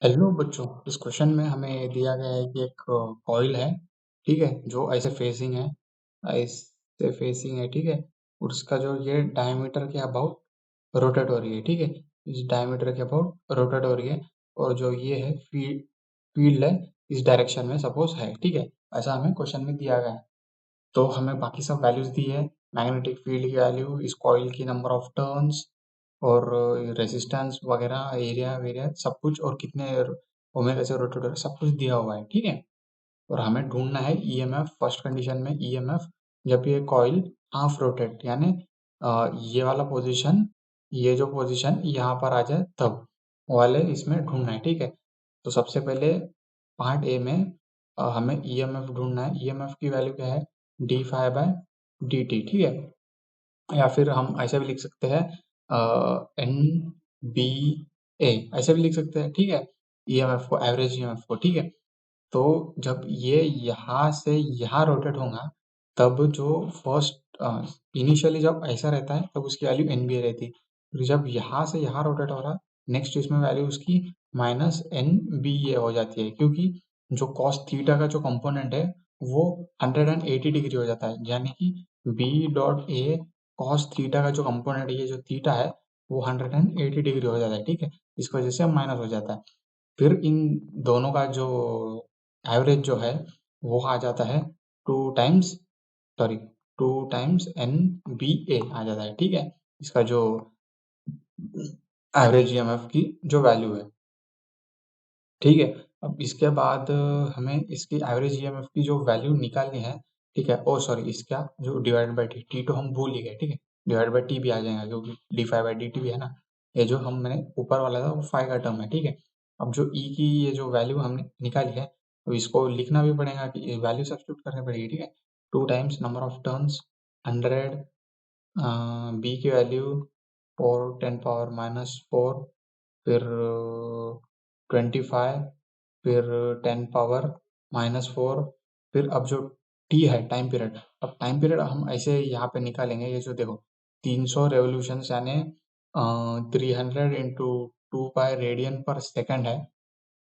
Hello बच्चों, इस question में हमें दिया गया है कि एक कॉइल है, ठीक है, जो ऐसे फेसिंग है, ठीक है, और उसका जो ये डायमीटर के अबाउट रोटेट हो रही है, ठीक है, इस डायमीटर के अबाउट रोटेट हो रही है, और जो ये है फील्ड है इस डायरेक्शन में सपोज है, ठीक है, ऐसा हमें क्वेश्चन में दिया गया है। तो हमें बाकी सब वैल्यूज दी है, मैग्नेटिक फील्ड की वैल्यू, इस कॉइल की नंबर ऑफ टर्न्स और रेजिस्टेंस वगैरह, एरिया वेरिया सब कुछ, और कितने ओमेगा से रोटेट हो रहा है, सब कुछ दिया हुआ है, ठीक है। और हमें ढूंढना है ईएमएफ। फर्स्ट कंडीशन में ईएमएफ जब ये कॉइल हाफ रोटेट, यानी ये वाला पोजीशन, ये जो पोजीशन यहाँ पर आ जाए तब वाले इसमें ढूंढना है, ठीक है। तो सबसे पहले पार्ट ए में हमें ईएमएफ ढूंढना है। ईएमएफ की वैल्यू क्या है? D phi by D T, ठीक है। या फिर हम ऐसा भी लिख सकते हैं एन बी ए, ऐसे भी लिख सकते हैं, ठीक है, ईएमएफ को, एवरेज ईएमएफ को, ठीक है। तो जब ये यहाँ से यहाँ रोटेट होगा तब जो फर्स्ट इनिशियली जब ऐसा रहता है तब उसकी वैल्यू एन बी ए रहती है। फिर जब यहाँ से यहाँ रोटेट हो रहा है, नेक्स्ट इसमें वैल्यू उसकी माइनस एन बी ए हो जाती है, क्योंकि जो कॉस थीटा का जो कंपोनेंट है वो 180 डिग्री हो जाता है, यानी कि B dot A cos theta का जो कंपोनेंट है, ये जो थीटा है वो 180 डिग्री हो जाता है, ठीक है। इस वजह से माइनस हो जाता है। फिर इन दोनों का जो एवरेज जो है वो आ जाता है two times, sorry, two times N B A आ जाता है, ठीक है, इसका जो एवरेज ईएमएफ की जो वैल्यू है, ठीक है। अब इसके बाद हमें इसकी एवरेज ईएमएफ की जो वैल्यू निकालनी है, ठीक है। ओ सॉरी, इसका जो डिवाइड बाई टी, टी तो हम भूल ही गए, ठीक है, डिवाइड बाई टी भी आ जाएगा क्योंकि D five by D T भी है ना। ये जो मैंने ऊपर वाला था वो फाइव का टर्म है, ठीक है। अब जो ई की ये जो वैल्यू हमने निकाली है, तो इसको लिखना भी पड़ेगा कि वैल्यू सब्स्टिट्यूट करनी पड़ेगी, ठीक है। Two times number of turns 100, B की वैल्यू 4 10 पावर -4, फिर 25, फिर 10 पावर -4, फिर अब जो टी है टाइम पीरियड, अब टाइम पीरियड हम ऐसे यहाँ पे निकालेंगे, ये जो देखो 300 रेवोल्यूशन यानी 300 इंटू 2 पाई रेडियन पर सेकेंड है,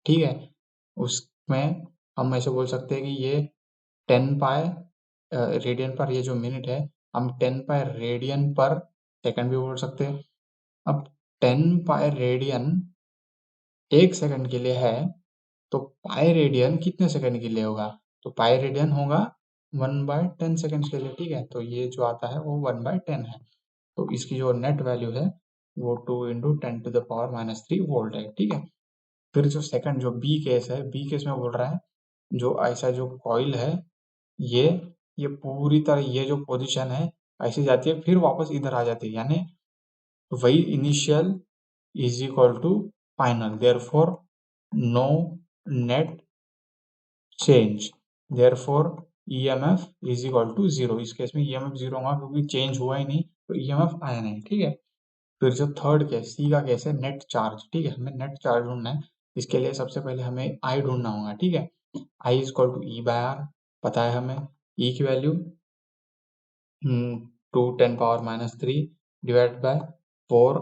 ठीक है। उसमें हम ऐसे बोल सकते हैं कि ये 10 पाई रेडियन पर, ये जो मिनट है हम 10 पाई रेडियन पर सेकंड भी बोल सकते हैं। अब 10 पाई रेडियन 1 सेकंड के लिए है, तो पाई रेडियन कितने सेकंड के लिए होगा? तो पाई रेडियन होगा 1/10 सेकंड के लिए, ठीक है। तो ये जो आता है वो 1/10 है। तो इसकी जो नेट वैल्यू है वो 2 × 10⁻³ वोल्ट है, ठीक है। फिर जो सेकंड जो बी केस है, बी केस में बोल रहा है जो ऐसा जो कॉइल है, ये ये पूरी तरह ये जो पोजीशन है ऐसी जाती है, फिर वापस इधर आ जाती है, यानी वही initial is equal to final, therefore no net change, therefore EMF is equal to zero. इस केस में ईएमएफ जीरो होगा क्योंकि चेंज हुआ ही नहीं, तो ईएमएफ आया नहीं, ठीक है। फिर जो थर्ड केस, सी का केस है नेट चार्ज, ठीक है, हमें नेट चार्ज ढूंढना है। इसके लिए सबसे पहले हमें आई ढूंढना होगा, ठीक है। I is equal to E by R, पता है हमें ई की वैल्यू 2 × 10⁻³ डिवाइड बाय 4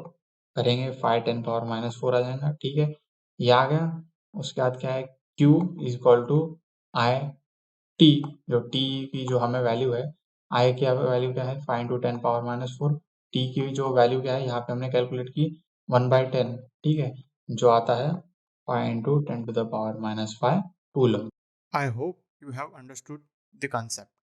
करेंगे, 5 × 10⁻⁴ आ जाएगा, ठीक है, ये आ गया। उसके बाद क्या है, Q is equal to I T, जो टी की जो हमें वैल्यू है, आई की वैल्यू क्या है 5 × 10⁻⁴, टी की जो वैल्यू क्या है यहाँ पे हमने कैलकुलेट की 1/10, ठीक है, जो आता है 5 × 10⁻⁵ coulomb. I hope you have understood the concept.